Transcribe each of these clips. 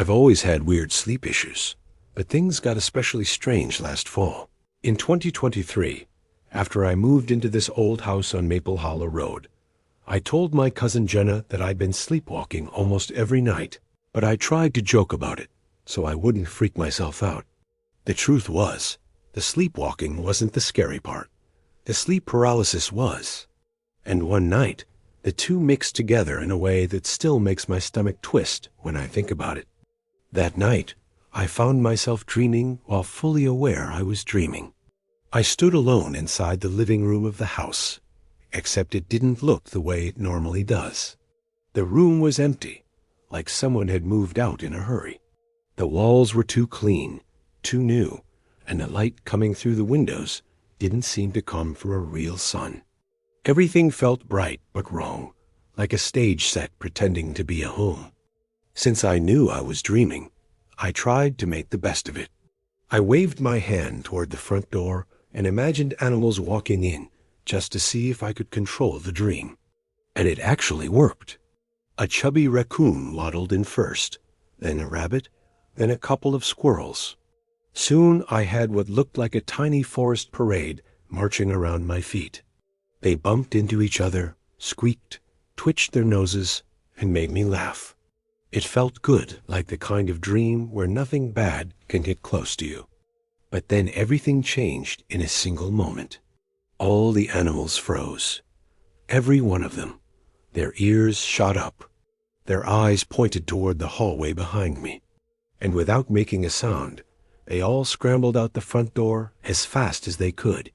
I've always had weird sleep issues, but things got especially strange last fall. In 2023, after I moved into this old house on Maple Hollow Road, I told my cousin Jenna that I'd been sleepwalking almost every night, but I tried to joke about it so I wouldn't freak myself out. The truth was, the sleepwalking wasn't the scary part. The sleep paralysis was. And one night, the two mixed together in a way that still makes my stomach twist when I think about it. That night, I found myself dreaming while fully aware I was dreaming. I stood alone inside the living room of the house, except it didn't look the way it normally does. The room was empty, like someone had moved out in a hurry. The walls were too clean, too new, and the light coming through the windows didn't seem to come from a real sun. Everything felt bright but wrong, like a stage set pretending to be a home. Since I knew I was dreaming, I tried to make the best of it. I waved my hand toward the front door and imagined animals walking in just to see if I could control the dream. And it actually worked. A chubby raccoon waddled in first, then a rabbit, then a couple of squirrels. Soon I had what looked like a tiny forest parade marching around my feet. They bumped into each other, squeaked, twitched their noses, and made me laugh. It felt good, like the kind of dream where nothing bad can get close to you. But then everything changed in a single moment. All the animals froze. Every one of them. Their ears shot up. Their eyes pointed toward the hallway behind me. And without making a sound, they all scrambled out the front door as fast as they could.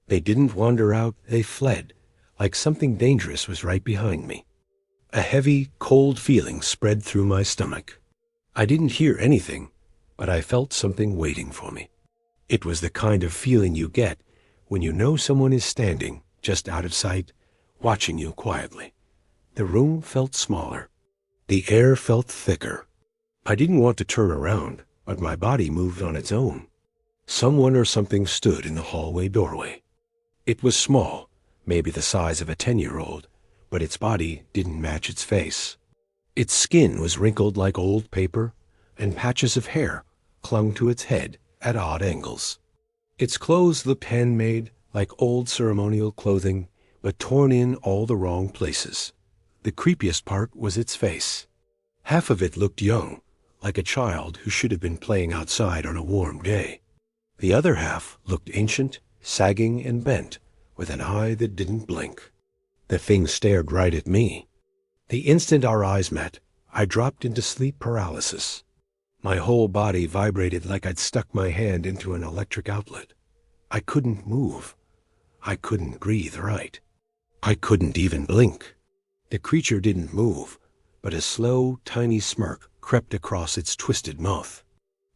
They didn't wander out, they fled, like something dangerous was right behind me. A heavy, cold feeling spread through my stomach. I didn't hear anything, but I felt something waiting for me. It was the kind of feeling you get when you know someone is standing, just out of sight, watching you quietly. The room felt smaller. The air felt thicker. I didn't want to turn around, but my body moved on its own. Someone or something stood in the hallway doorway. It was small, maybe the size of a 10-year-old, but its body didn't match its face. Its skin was wrinkled like old paper, and patches of hair clung to its head at odd angles. Its clothes looked handmade, like old ceremonial clothing, but torn in all the wrong places. The creepiest part was its face. Half of it looked young, like a child who should have been playing outside on a warm day. The other half looked ancient, sagging and bent, with an eye that didn't blink. The thing stared right at me. The instant our eyes met, I dropped into sleep paralysis. My whole body vibrated like I'd stuck my hand into an electric outlet. I couldn't move. I couldn't breathe right. I couldn't even blink. The creature didn't move, but a slow, tiny smirk crept across its twisted mouth.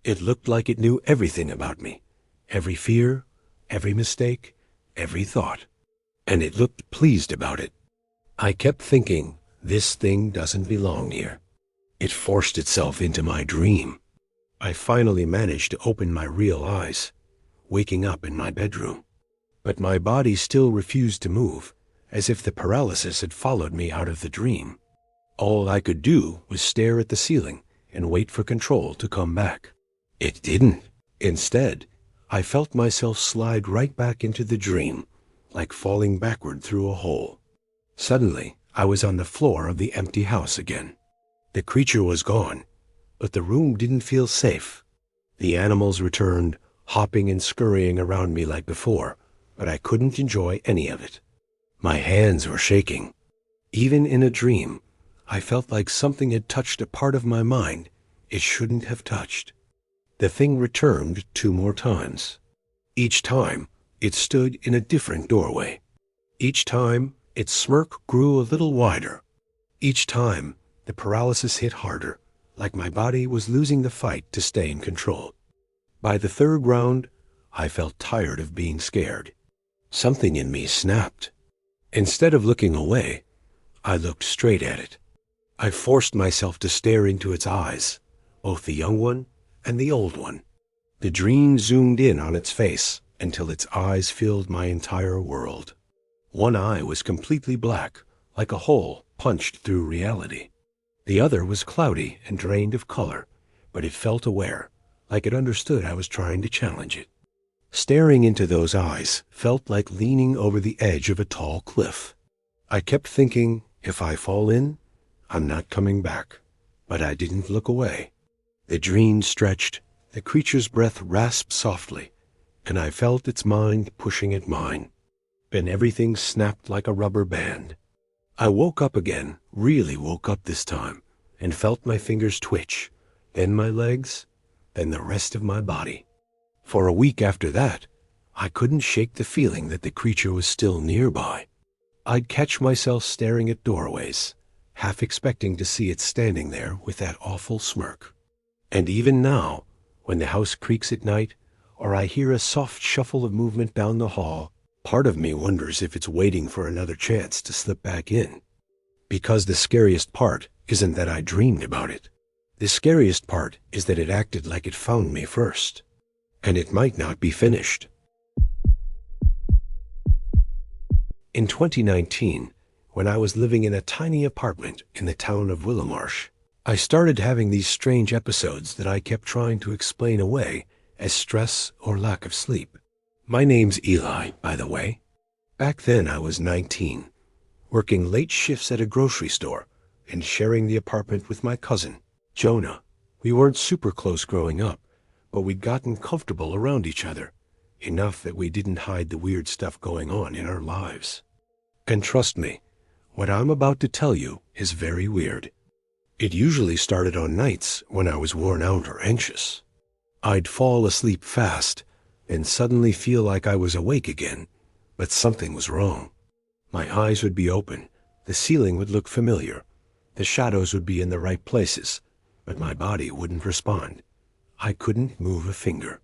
It looked like it knew everything about me, every fear, every mistake, every thought. And it looked pleased about it. I kept thinking, this thing doesn't belong here. It forced itself into my dream. I finally managed to open my real eyes, waking up in my bedroom. But my body still refused to move, as if the paralysis had followed me out of the dream. All I could do was stare at the ceiling and wait for control to come back. It didn't. Instead, I felt myself slide right back into the dream, like falling backward through a hole. Suddenly, I was on the floor of the empty house again. The creature was gone, but the room didn't feel safe. The animals returned, hopping and scurrying around me like before, but I couldn't enjoy any of it. My hands were shaking. Even in a dream, I felt like something had touched a part of my mind it shouldn't have touched. The thing returned 2 more times. Each time, it stood in a different doorway. Each time, its smirk grew a little wider. Each time, the paralysis hit harder, like my body was losing the fight to stay in control. By the 3rd round, I felt tired of being scared. Something in me snapped. Instead of looking away, I looked straight at it. I forced myself to stare into its eyes, both the young one and the old one. The dream zoomed in on its face until its eyes filled my entire world. One eye was completely black, like a hole punched through reality. The other was cloudy and drained of color, but it felt aware, like it understood I was trying to challenge it. Staring into those eyes felt like leaning over the edge of a tall cliff. I kept thinking, if I fall in, I'm not coming back. But I didn't look away. The dream stretched, the creature's breath rasped softly, and I felt its mind pushing at mine. Then everything snapped like a rubber band. I woke up again, really woke up this time, and felt my fingers twitch, then my legs, then the rest of my body. For a week after that, I couldn't shake the feeling that the creature was still nearby. I'd catch myself staring at doorways, half expecting to see it standing there with that awful smirk. And even now, when the house creaks at night, or I hear a soft shuffle of movement down the hall, part of me wonders if it's waiting for another chance to slip back in. Because the scariest part isn't that I dreamed about it. The scariest part is that it acted like it found me first. And it might not be finished. In 2019, when I was living in a tiny apartment in the town of Willowmarsh, I started having these strange episodes that I kept trying to explain away as stress or lack of sleep. My name's Eli, by the way. Back then I was 19, working late shifts at a grocery store and sharing the apartment with my cousin, Jonah. We weren't super close growing up, but we'd gotten comfortable around each other, enough that we didn't hide the weird stuff going on in our lives. And trust me, what I'm about to tell you is very weird. It usually started on nights when I was worn out or anxious. I'd fall asleep fast and suddenly feel like I was awake again, but something was wrong. My eyes would be open, the ceiling would look familiar, the shadows would be in the right places, but my body wouldn't respond. I couldn't move a finger.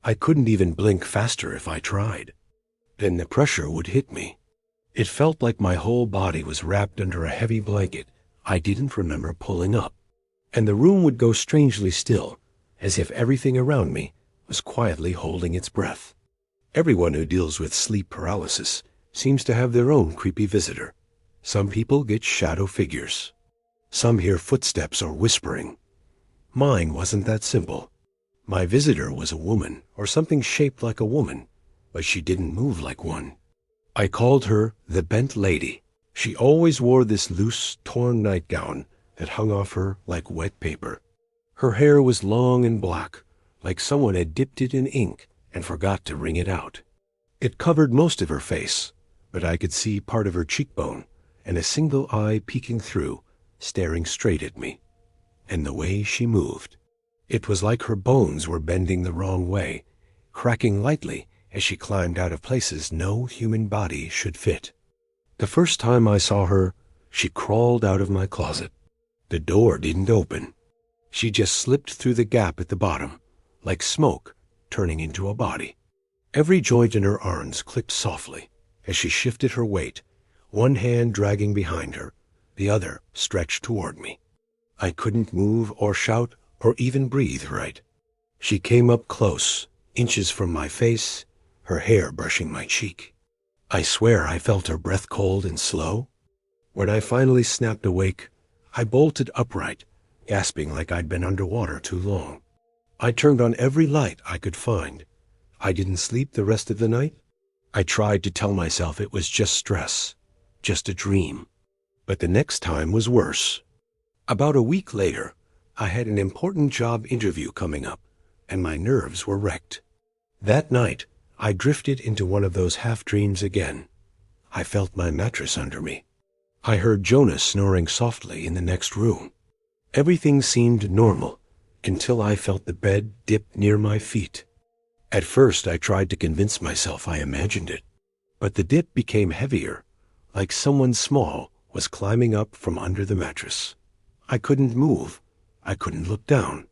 I couldn't even blink faster if I tried. Then the pressure would hit me. It felt like my whole body was wrapped under a heavy blanket I didn't remember pulling up. And the room would go strangely still, as if everything around me was quietly holding its breath. Everyone who deals with sleep paralysis seems to have their own creepy visitor. Some people get shadow figures. Some hear footsteps or whispering. Mine wasn't that simple. My visitor was a woman, or something shaped like a woman, but she didn't move like one. I called her the Bent Lady. She always wore this loose, torn nightgown that hung off her like wet paper. Her hair was long and black, like someone had dipped it in ink and forgot to wring it out. It covered most of her face, but I could see part of her cheekbone and a single eye peeking through, staring straight at me. And the way she moved. It was like her bones were bending the wrong way, cracking lightly as she climbed out of places no human body should fit. The first time I saw her, she crawled out of my closet. The door didn't open. She just slipped through the gap at the bottom, like smoke turning into a body. Every joint in her arms clicked softly as she shifted her weight, one hand dragging behind her, the other stretched toward me. I couldn't move or shout or even breathe right. She came up close, inches from my face, her hair brushing my cheek. I swear I felt her breath cold and slow. When I finally snapped awake, I bolted upright, gasping like I'd been underwater too long. I turned on every light I could find. I didn't sleep the rest of the night. I tried to tell myself it was just stress, just a dream. But the next time was worse. About a week later, I had an important job interview coming up, and my nerves were wrecked. That night, I drifted into one of those half-dreams again. I felt my mattress under me. I heard Jonah snoring softly in the next room. Everything seemed normal until I felt the bed dip near my feet. At first, I tried to convince myself I imagined it, but the dip became heavier, like someone small was climbing up from under the mattress. I couldn't move. I couldn't look down.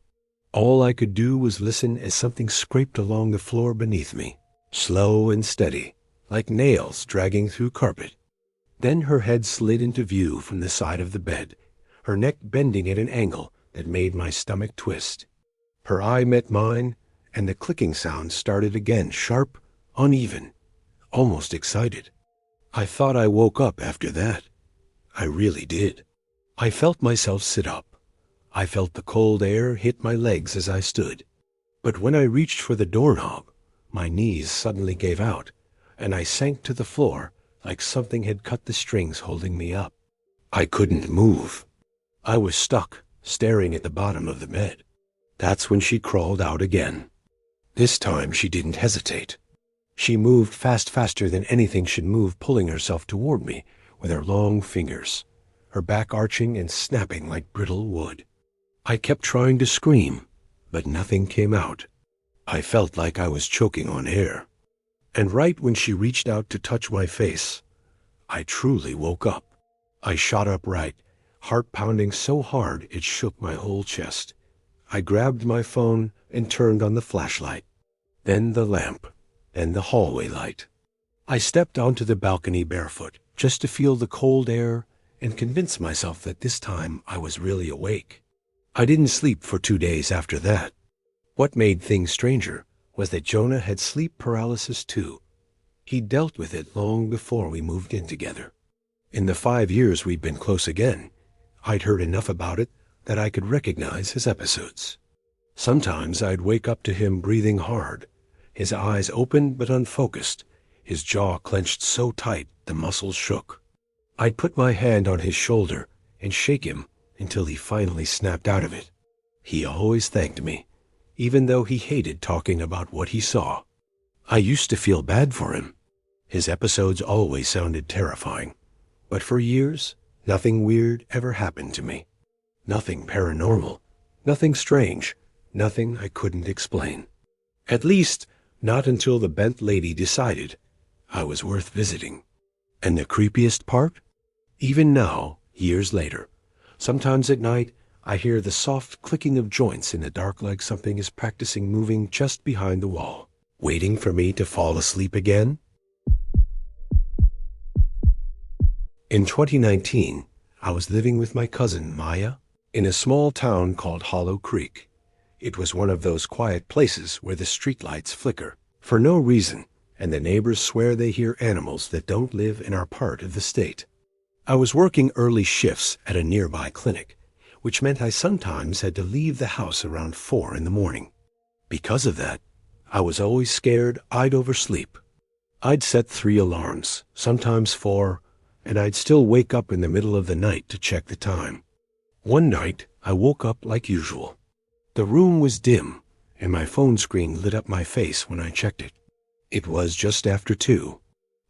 All I could do was listen as something scraped along the floor beneath me, slow and steady, like nails dragging through carpet. Then her head slid into view from the side of the bed, her neck bending at an angle that made my stomach twist. Her eye met mine, and the clicking sound started again, sharp, uneven, almost excited. I thought I woke up after that. I really did. I felt myself sit up. I felt the cold air hit my legs as I stood. But when I reached for the doorknob, my knees suddenly gave out, and I sank to the floor like something had cut the strings holding me up. I couldn't move. I was stuck, staring at the bottom of the bed. That's when she crawled out again. This time she didn't hesitate. She moved faster than anything should move, pulling herself toward me with her long fingers, her back arching and snapping like brittle wood. I kept trying to scream, but nothing came out. I felt like I was choking on air. And right when she reached out to touch my face, I truly woke up. I shot upright, heart pounding so hard it shook my whole chest. I grabbed my phone and turned on the flashlight, then the lamp, then the hallway light. I stepped onto the balcony barefoot, just to feel the cold air and convince myself that this time I was really awake. I didn't sleep for 2 days after that. What made things stranger was that Jonah had sleep paralysis too. He dealt with it long before we moved in together. In the 5 years we'd been close again, I'd heard enough about it that I could recognize his episodes. Sometimes I'd wake up to him breathing hard, his eyes open but unfocused, his jaw clenched so tight the muscles shook. I'd put my hand on his shoulder and shake him until he finally snapped out of it. He always thanked me, even though he hated talking about what he saw. I used to feel bad for him. His episodes always sounded terrifying, but for years, nothing weird ever happened to me. Nothing paranormal, nothing strange, nothing I couldn't explain. At least, not until the bent lady decided I was worth visiting. And the creepiest part? Even now, years later, sometimes at night, I hear the soft clicking of joints in the dark like something is practicing moving just behind the wall, waiting for me to fall asleep again. In 2019, I was living with my cousin Maya in a small town called Hollow Creek. It was one of those quiet places where the streetlights flicker for no reason, and the neighbors swear they hear animals that don't live in our part of the state. I was working early shifts at a nearby clinic, which meant I sometimes had to leave the house around 4 in the morning. Because of that, I was always scared I'd oversleep. I'd set 3 alarms, sometimes 4, and I'd still wake up in the middle of the night to check the time. One night, I woke up like usual. The room was dim, and my phone screen lit up my face when I checked it. It was just after 2.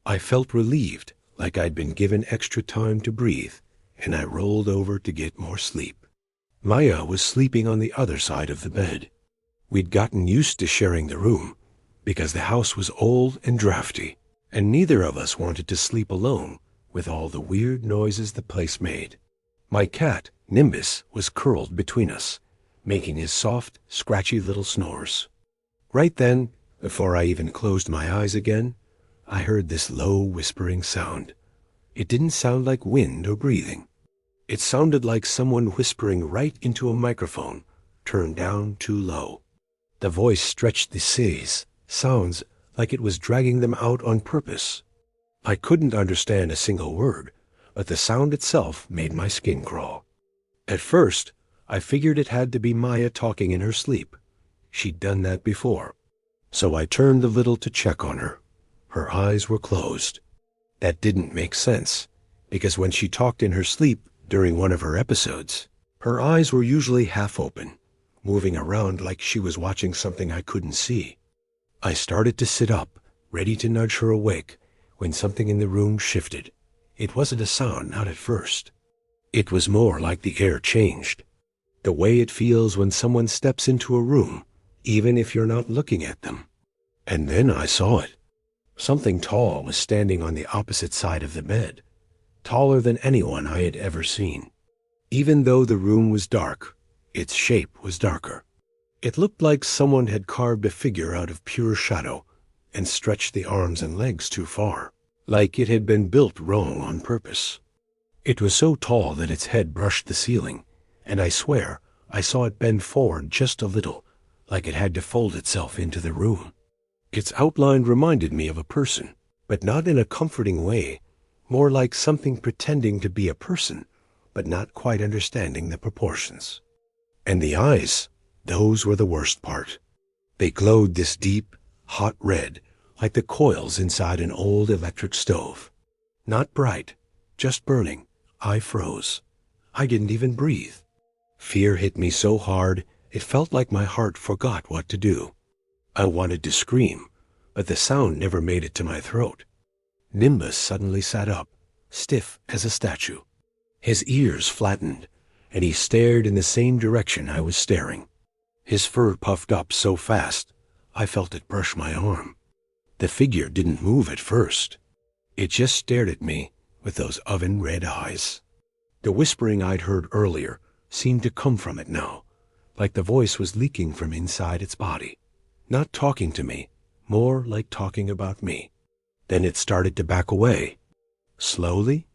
I felt relieved, like I'd been given extra time to breathe, and I rolled over to get more sleep. Maya was sleeping on the other side of the bed. We'd gotten used to sharing the room, because the house was old and drafty, and neither of us wanted to sleep alone with all the weird noises the place made. My cat, Nimbus, was curled between us, making his soft, scratchy little snores. Right then, before I even closed my eyes again, I heard this low whispering sound. It didn't sound like wind or breathing. It sounded like someone whispering right into a microphone, turned down too low. The voice stretched the C's, sounds like it was dragging them out on purpose. I couldn't understand a single word, but the sound itself made my skin crawl. At first, I figured it had to be Maya talking in her sleep. She'd done that before. So I turned a little to check on her. Her eyes were closed. That didn't make sense, because when she talked in her sleep during one of her episodes, her eyes were usually half open, moving around like she was watching something I couldn't see. I started to sit up, ready to nudge her awake, when something in the room shifted. It wasn't a sound, not at first. It was more like the air changed. The way it feels when someone steps into a room, even if you're not looking at them. And then I saw it. Something tall was standing on the opposite side of the bed, taller than anyone I had ever seen. Even though the room was dark, its shape was darker. It looked like someone had carved a figure out of pure shadow and stretched the arms and legs too far, like it had been built wrong on purpose. It was so tall that its head brushed the ceiling, and I swear I saw it bend forward just a little, like it had to fold itself into the room. Its outline reminded me of a person, but not in a comforting way, more like something pretending to be a person, but not quite understanding the proportions. And the eyes, those were the worst part. They glowed this deep, hot red, like the coils inside an old electric stove. Not bright, just burning. I froze. I didn't even breathe. Fear hit me so hard, it felt like my heart forgot what to do. I wanted to scream, but the sound never made it to my throat. Nimbus suddenly sat up, stiff as a statue. His ears flattened, and he stared in the same direction I was staring. His fur puffed up so fast, I felt it brush my arm. The figure didn't move at first. It just stared at me with those oven-red eyes. The whispering I'd heard earlier seemed to come from it now, like the voice was leaking from inside its body. Not talking to me, more like talking about me. Then it started to back away. Slowly,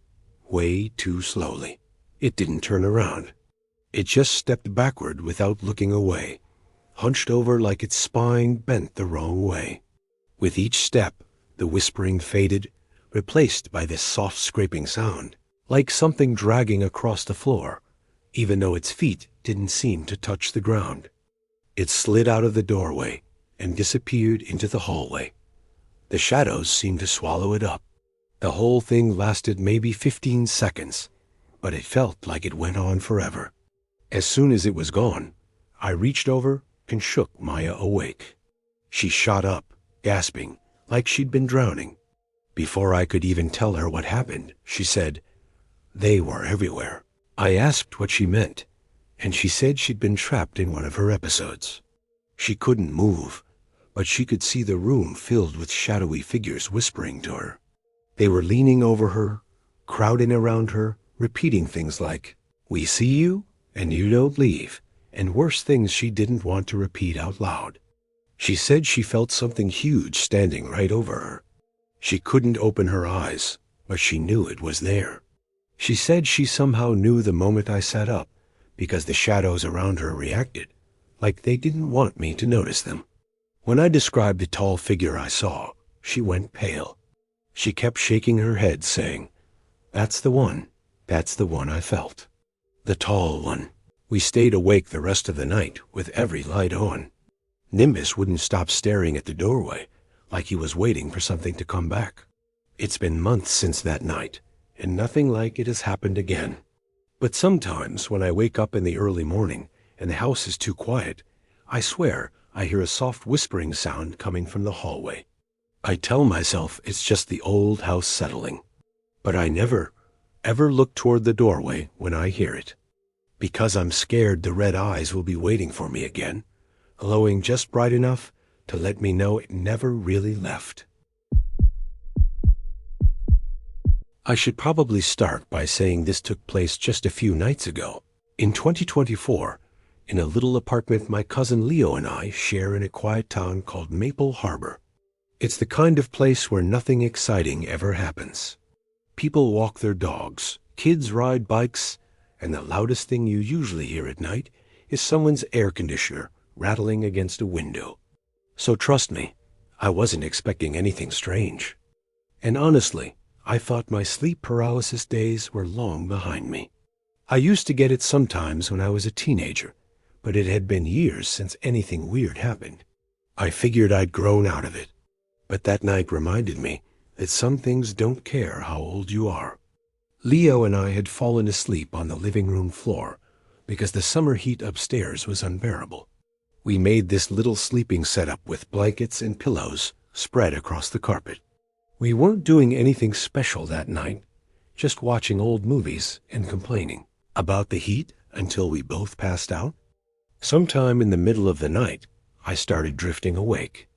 way too slowly. It didn't turn around. It just stepped backward without looking away, hunched over like its spine bent the wrong way. With each step, the whispering faded, replaced by this soft scraping sound, like something dragging across the floor, even though its feet didn't seem to touch the ground. It slid out of the doorway and disappeared into the hallway. The shadows seemed to swallow it up. The whole thing lasted maybe 15 seconds, but it felt like it went on forever. As soon as it was gone, I reached over and shook Maya awake. She shot up, gasping, like she'd been drowning. Before I could even tell her what happened, she said, "They were everywhere." I asked what she meant, and she said she'd been trapped in one of her episodes. She couldn't move, but she could see the room filled with shadowy figures whispering to her. They were leaning over her, crowding around her, repeating things like, "We see you, and you don't leave," and worse things she didn't want to repeat out loud. She said she felt something huge standing right over her. She couldn't open her eyes, but she knew it was there. She said she somehow knew the moment I sat up, because the shadows around her reacted, like they didn't want me to notice them. When I described the tall figure I saw, she went pale. She kept shaking her head, saying, "That's the one. That's the one I felt. The tall one." We stayed awake the rest of the night with every light on. Nimbus wouldn't stop staring at the doorway, like he was waiting for something to come back. It's been months since that night, and nothing like it has happened again. But sometimes when I wake up in the early morning and the house is too quiet, I swear I hear a soft whispering sound coming from the hallway. I tell myself it's just the old house settling, but I never, ever look toward the doorway when I hear it, because I'm scared the red eyes will be waiting for me again, glowing just bright enough to let me know it never really left. I should probably start by saying this took place just a few nights ago, in 2024, in a little apartment my cousin Leo and I share in a quiet town called Maple Harbor. It's the kind of place where nothing exciting ever happens. People walk their dogs, kids ride bikes, and the loudest thing you usually hear at night is someone's air conditioner rattling against a window. So trust me, I wasn't expecting anything strange. And honestly, I thought my sleep paralysis days were long behind me. I used to get it sometimes when I was a teenager, but it had been years since anything weird happened. I figured I'd grown out of it. But that night reminded me that some things don't care how old you are. Leo and I had fallen asleep on the living room floor because the summer heat upstairs was unbearable. We made this little sleeping setup with blankets and pillows spread across the carpet. We weren't doing anything special that night, just watching old movies and complaining about the heat until we both passed out. Sometime in the middle of the night, I started drifting awake.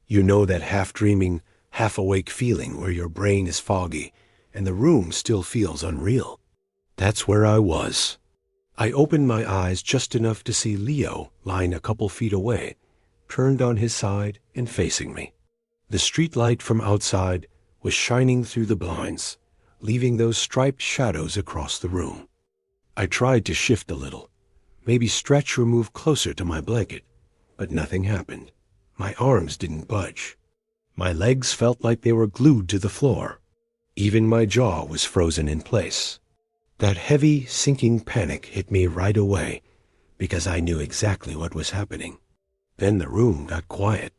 You know that half-dreaming, half-awake feeling where your brain is foggy and the room still feels unreal. That's where I was. I opened my eyes just enough to see Leo lying a couple feet away, turned on his side and facing me. The street light from outside was shining through the blinds, leaving those striped shadows across the room. I tried to shift a little, maybe stretch or move closer to my blanket, but nothing happened. My arms didn't budge. My legs felt like they were glued to the floor. Even my jaw was frozen in place. That heavy, sinking panic hit me right away, because I knew exactly what was happening. Then the room got quiet.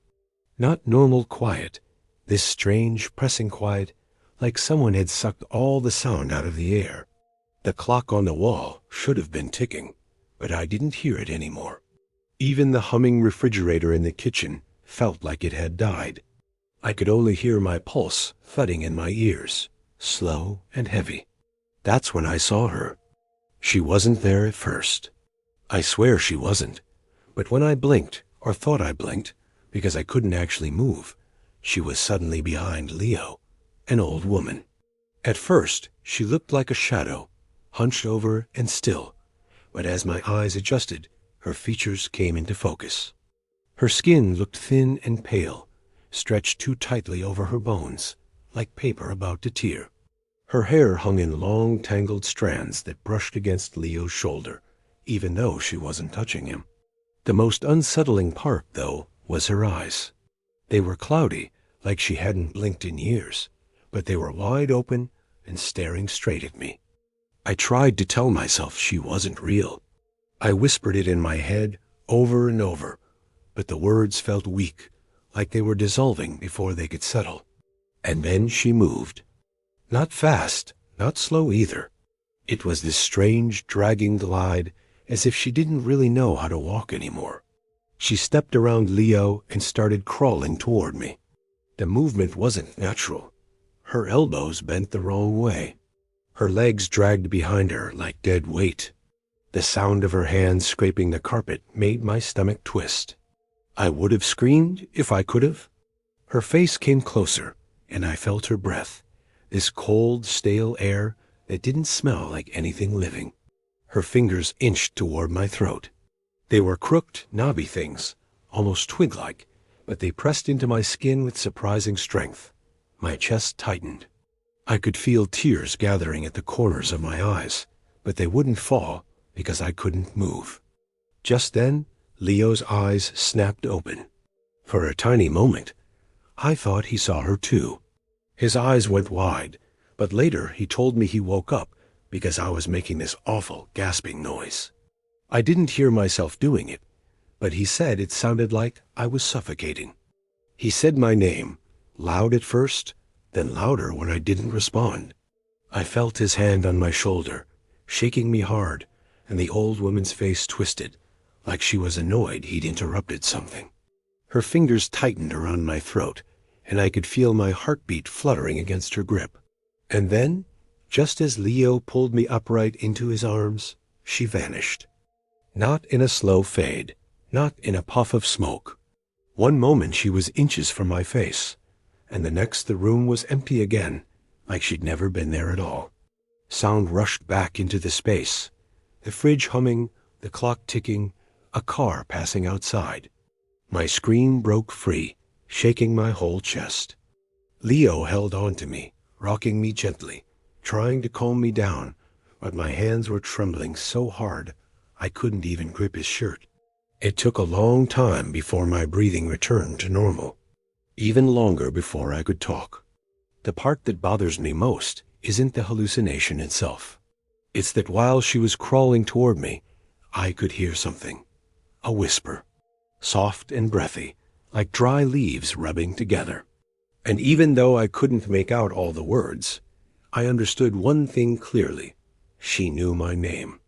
Not normal quiet, this strange, pressing quiet, like someone had sucked all the sound out of the air. The clock on the wall should have been ticking, but I didn't hear it anymore. Even the humming refrigerator in the kitchen felt like it had died. I could only hear my pulse thudding in my ears, slow and heavy. That's when I saw her. She wasn't there at first. I swear she wasn't. But when I blinked, or thought I blinked, because I couldn't actually move, she was suddenly behind Leo, an old woman. At first, she looked like a shadow, hunched over and still, but as my eyes adjusted, her features came into focus. Her skin looked thin and pale, stretched too tightly over her bones, like paper about to tear. Her hair hung in long, tangled strands that brushed against Leo's shoulder, even though she wasn't touching him. The most unsettling part, though, was her eyes. They were cloudy, like she hadn't blinked in years, but they were wide open and staring straight at me. I tried to tell myself she wasn't real. I whispered it in my head over and over, but the words felt weak, like they were dissolving before they could settle. And then she moved. Not fast, not slow either. It was this strange, dragging glide, as if she didn't really know how to walk anymore. She stepped around Leo and started crawling toward me. The movement wasn't natural. Her elbows bent the wrong way. Her legs dragged behind her like dead weight. The sound of her hands scraping the carpet made my stomach twist. I would have screamed if I could have. Her face came closer, and I felt her breath, this cold, stale air that didn't smell like anything living. Her fingers inched toward my throat. They were crooked, knobby things, almost twig-like, but they pressed into my skin with surprising strength. My chest tightened. I could feel tears gathering at the corners of my eyes, but they wouldn't fall because I couldn't move. Just then, Leo's eyes snapped open. For a tiny moment, I thought he saw her too. His eyes went wide, but later he told me he woke up because I was making this awful gasping noise. I didn't hear myself doing it, but he said it sounded like I was suffocating. He said my name, loud at first, then louder when I didn't respond. I felt his hand on my shoulder, shaking me hard, and the old woman's face twisted, like she was annoyed he'd interrupted something. Her fingers tightened around my throat, and I could feel my heartbeat fluttering against her grip. And then, just as Leo pulled me upright into his arms, she vanished. Not in a slow fade, not in a puff of smoke. One moment she was inches from my face, and the next the room was empty again, like she'd never been there at all. Sound rushed back into the space. The fridge humming, the clock ticking, a car passing outside. My scream broke free, shaking my whole chest. Leo held on to me, rocking me gently, trying to calm me down, but my hands were trembling so hard I couldn't even grip his shirt. It took a long time before my breathing returned to normal, even longer before I could talk. The part that bothers me most isn't the hallucination itself. It's that while she was crawling toward me, I could hear something. A whisper, soft and breathy, like dry leaves rubbing together. And even though I couldn't make out all the words, I understood one thing clearly. She knew my name.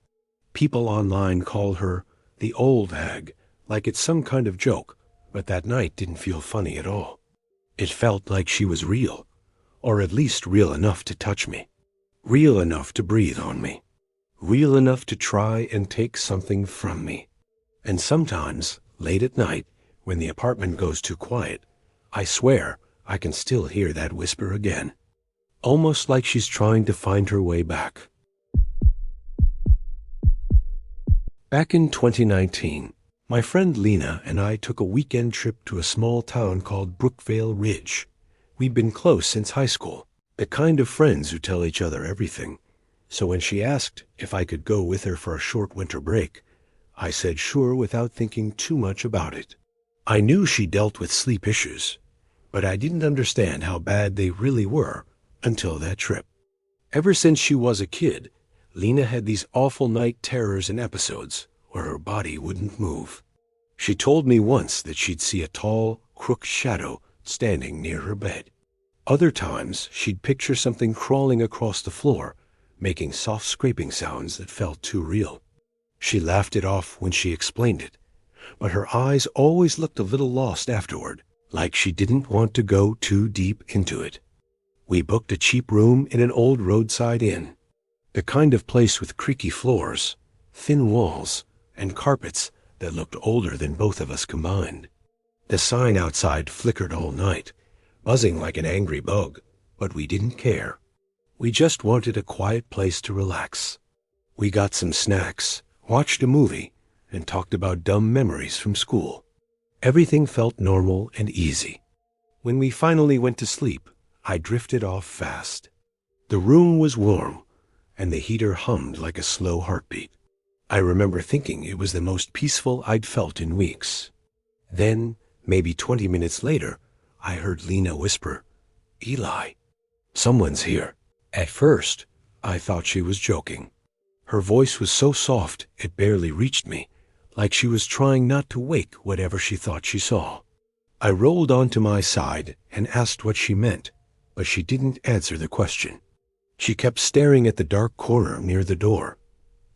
People online call her the old hag, like it's some kind of joke, but that night didn't feel funny at all. It felt like she was real, or at least real enough to touch me, real enough to breathe on me, real enough to try and take something from me. And sometimes, late at night, when the apartment goes too quiet, I swear I can still hear that whisper again, almost like she's trying to find her way back. Back in 2019, my friend Lena and I took a weekend trip to a small town called Brookvale Ridge. We'd been close since high school, the kind of friends who tell each other everything. So when she asked if I could go with her for a short winter break, I said sure without thinking too much about it. I knew she dealt with sleep issues, but I didn't understand how bad they really were until that trip. Ever since she was a kid, Lena had these awful night terrors and episodes, where her body wouldn't move. She told me once that she'd see a tall, crooked shadow standing near her bed. Other times, she'd picture something crawling across the floor, making soft scraping sounds that felt too real. She laughed it off when she explained it, but her eyes always looked a little lost afterward, like she didn't want to go too deep into it. We booked a cheap room in an old roadside inn, the kind of place with creaky floors, thin walls, and carpets that looked older than both of us combined. The sign outside flickered all night, buzzing like an angry bug, but we didn't care. We just wanted a quiet place to relax. We got some snacks, watched a movie, and talked about dumb memories from school. Everything felt normal and easy. When we finally went to sleep, I drifted off fast. The room was warm, and the heater hummed like a slow heartbeat. I remember thinking it was the most peaceful I'd felt in weeks. Then, maybe 20 minutes later, I heard Lena whisper, "Eli, someone's here." At first, I thought she was joking. Her voice was so soft it barely reached me, like she was trying not to wake whatever she thought she saw. I rolled onto my side and asked what she meant, but she didn't answer the question. She kept staring at the dark corner near the door.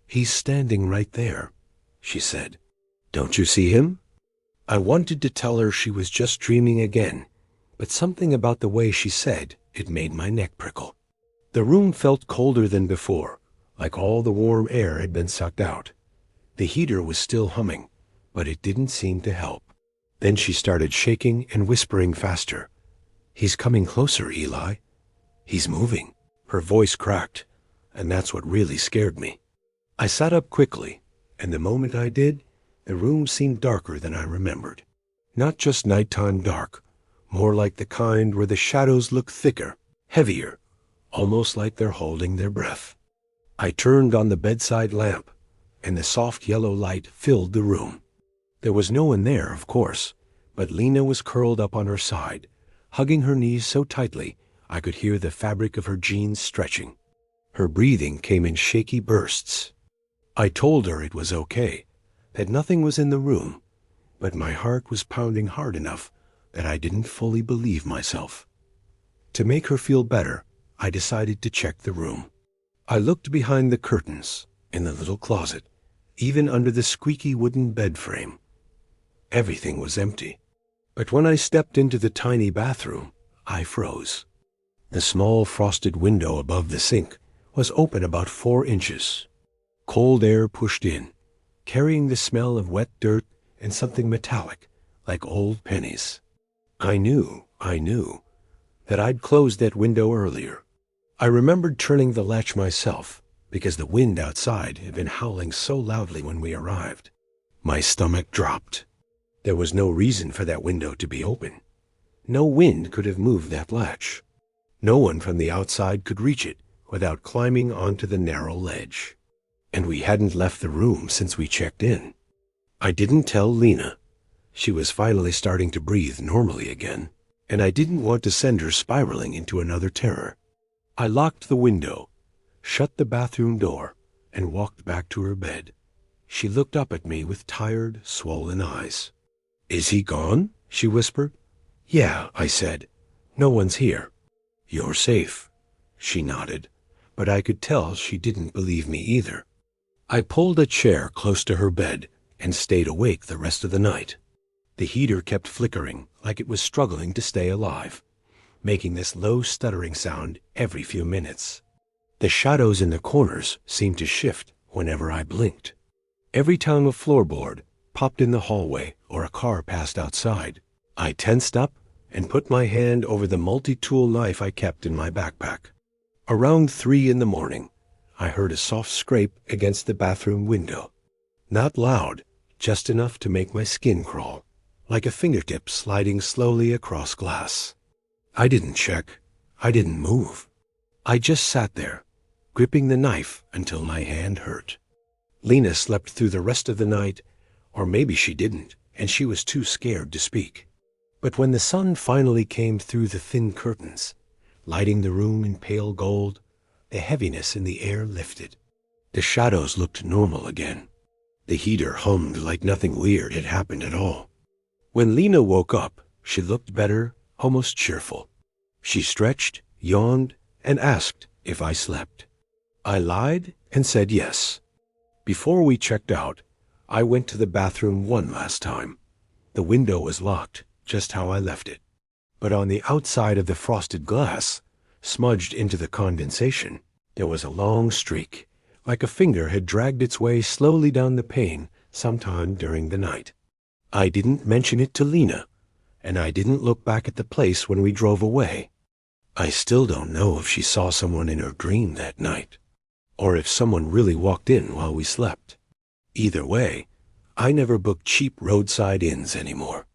"He's standing right there," she said. "Don't you see him?" I wanted to tell her she was just dreaming again, but something about the way she said it made my neck prickle. The room felt colder than before, like all the warm air had been sucked out. The heater was still humming, but it didn't seem to help. Then she started shaking and whispering faster. "He's coming closer, Eli. He's moving." Her voice cracked, and that's what really scared me. I sat up quickly, and the moment I did, the room seemed darker than I remembered. Not just nighttime dark, more like the kind where the shadows look thicker, heavier, almost like they're holding their breath. I turned on the bedside lamp, and the soft yellow light filled the room. There was no one there, of course, but Lena was curled up on her side, hugging her knees so tightly I could hear the fabric of her jeans stretching. Her breathing came in shaky bursts. I told her it was okay, that nothing was in the room, but my heart was pounding hard enough that I didn't fully believe myself. To make her feel better, I decided to check the room. I looked behind the curtains, in the little closet, even under the squeaky wooden bed frame. Everything was empty. But when I stepped into the tiny bathroom, I froze. The small frosted window above the sink was open about 4 inches. Cold air pushed in, carrying the smell of wet dirt and something metallic, like old pennies. I knew that I'd closed that window earlier. I remembered turning the latch myself, because the wind outside had been howling so loudly when we arrived. My stomach dropped. There was no reason for that window to be open. No wind could have moved that latch. No one from the outside could reach it without climbing onto the narrow ledge. And we hadn't left the room since we checked in. I didn't tell Lena. She was finally starting to breathe normally again, and I didn't want to send her spiraling into another terror. I locked the window, shut the bathroom door, and walked back to her bed. She looked up at me with tired, swollen eyes. "Is he gone?" she whispered. "Yeah," I said. "No one's here." "You're safe." She nodded, but I could tell she didn't believe me either. I pulled a chair close to her bed and stayed awake the rest of the night. The heater kept flickering like it was struggling to stay alive, making this low stuttering sound every few minutes. The shadows in the corners seemed to shift whenever I blinked. Every time a floorboard popped in the hallway or a car passed outside, I tensed up and put my hand over the multi-tool knife I kept in my backpack. Around 3 in the morning, I heard a soft scrape against the bathroom window. Not loud, just enough to make my skin crawl, like a fingertip sliding slowly across glass. I didn't check. I didn't move. I just sat there, gripping the knife until my hand hurt. Lena slept through the rest of the night, or maybe she didn't, and she was too scared to speak. But when the sun finally came through the thin curtains, lighting the room in pale gold, the heaviness in the air lifted. The shadows looked normal again. The heater hummed like nothing weird had happened at all. When Lena woke up, she looked better, almost cheerful. She stretched, yawned, and asked if I slept. I lied and said yes. Before we checked out, I went to the bathroom one last time. The window was locked, just how I left it. But on the outside of the frosted glass, smudged into the condensation, there was a long streak, like a finger had dragged its way slowly down the pane sometime during the night. I didn't mention it to Lena, and I didn't look back at the place when we drove away. I still don't know if she saw someone in her dream that night, or if someone really walked in while we slept. Either way, I never book cheap roadside inns anymore.